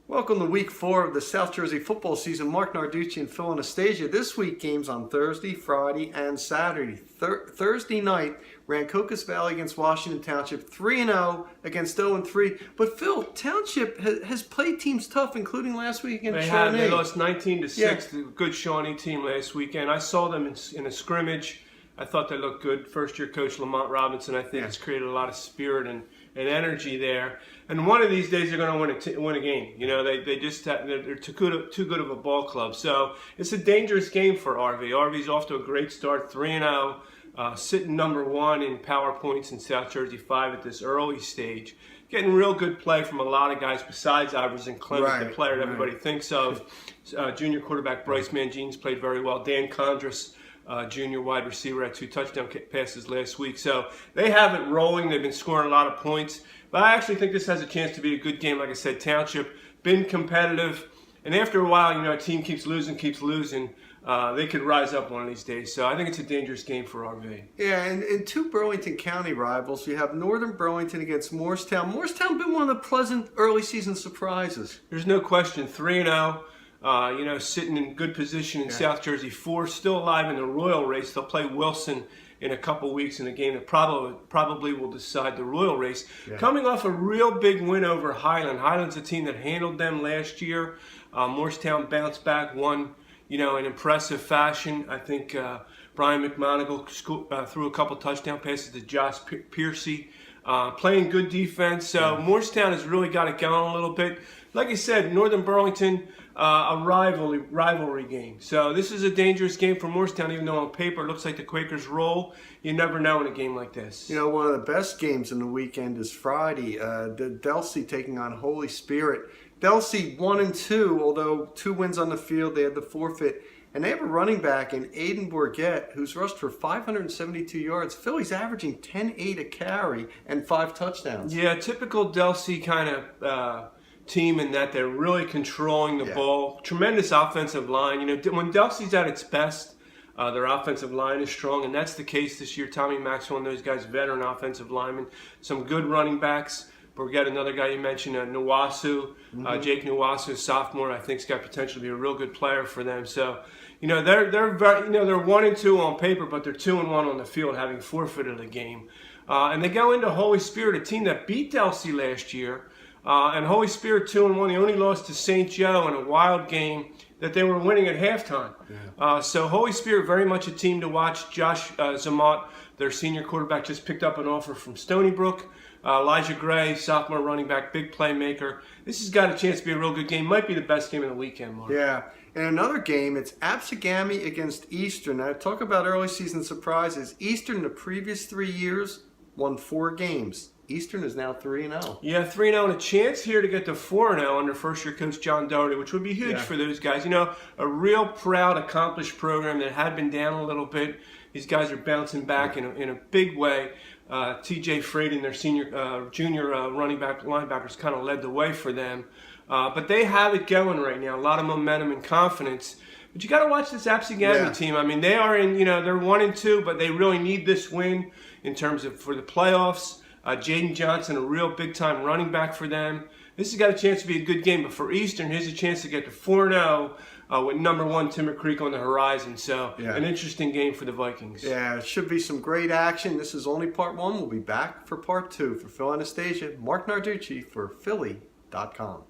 Welcome to week 4 of the South Jersey football season. Marc, Narducci, and Phil Anastasia. This week games on Thursday, Friday, and Saturday. Thursday night, Rancocas Valley against Washington Township, 3-0 against 0-3. But Phil, Township has played teams tough, including last week against Shawnee. They lost 19-6 to a good Shawnee team last weekend. I saw them in a scrimmage. I thought they looked good. First-year coach Lamont Robinson, I think, has created a lot of spirit and energy there. And one of these days they're going to win a game. You know, they're too good of a ball club. So it's a dangerous game for RV. RV's off to a great start, 3-0, sitting number 1 in power points in South Jersey 5 at this early stage. Getting real good play from a lot of guys besides Iverson Clement, the player that everybody thinks of. Junior quarterback Bryce Mangines played very well. Dan Condris, junior wide receiver, had 2 touchdown passes last week. So they have it rolling. They've been scoring a lot of points. But I actually think this has a chance to be a good game. Like I said, Township, been competitive. And after a while, you know, a team keeps losing. They could rise up one of these days. So I think it's a dangerous game for RV. Yeah, and 2 Burlington County rivals. You have Northern Burlington against Morristown. Morristown been one of the pleasant early season surprises. There's no question, 3-0. You know, sitting in good position in South Jersey 4, still alive in the Royal race. They'll play Wilson in a couple weeks in a game that probably will decide the Royal race. Coming off a real big win over Highland. Highland's a team that handled them last year. Morristown bounced back, won, you know, in impressive fashion. I think Brian McMonigal threw a couple touchdown passes to Josh Piercy. Playing good defense. So Morristown has really got it going a little bit. Like I said, Northern Burlington, a rivalry game. So this is a dangerous game for Morristown, even though on paper it looks like the Quakers roll. You never know in a game like this. You know, one of the best games in the weekend is Friday. Delsey taking on Holy Spirit. Delsey 1-2, although 2 wins on the field. They had the forfeit. And they have a running back in Aiden Bourget who's rushed for 572 yards. Philly's averaging 10-8 a carry and 5 touchdowns. Yeah, typical Delsey kind of team in that they're really controlling the ball. Tremendous offensive line. You know, when Delsey's at its best, their offensive line is strong, and that's the case this year. Tommy Maxwell and those guys, veteran offensive linemen. Some good running backs. Forget another guy you mentioned, Nwasu, Jake Nwasu, sophomore. I think's got potential to be a real good player for them. So, you know, they're 1-2 on paper, but they're 2-1 on the field, having forfeited a game. And they go into Holy Spirit, a team that beat Delsey last year. And Holy Spirit 2-1. They only lost to St. Joe in a wild game that they were winning at halftime. So Holy Spirit, very much a team to watch. Josh Zamot, their senior quarterback, just picked up an offer from Stony Brook. Elijah Gray, sophomore running back, big playmaker. This has got a chance to be a real good game. Might be the best game of the weekend, Mark. Yeah. In another game, it's Absegami against Eastern. Now, talk about early season surprises. Eastern, the previous 3 years, won 4 games. Eastern is now 3-0. Yeah, 3-0, and a chance here to get to 4-0 under first-year coach John Doherty, which would be huge for those guys. You know, a real proud, accomplished program that had been down a little bit. These guys are bouncing back in a big way. T.J. Fraden, their junior linebackers, kind of led the way for them. But they have it going right now. A lot of momentum and confidence. But you got to watch this Absegami team. I mean, they are in, you know, they're 1-2, but they really need this win in terms of for the playoffs. Jaden Johnson, a real big-time running back for them. This has got a chance to be a good game, but for Eastern, here's a chance to get to 4-0 with number 1 Timber Creek on the horizon. So an interesting game for the Vikings. Yeah, it should be some great action. This is only part 1. We'll be back for part 2. For Phil Anastasia, Marc Narducci for Philly.com.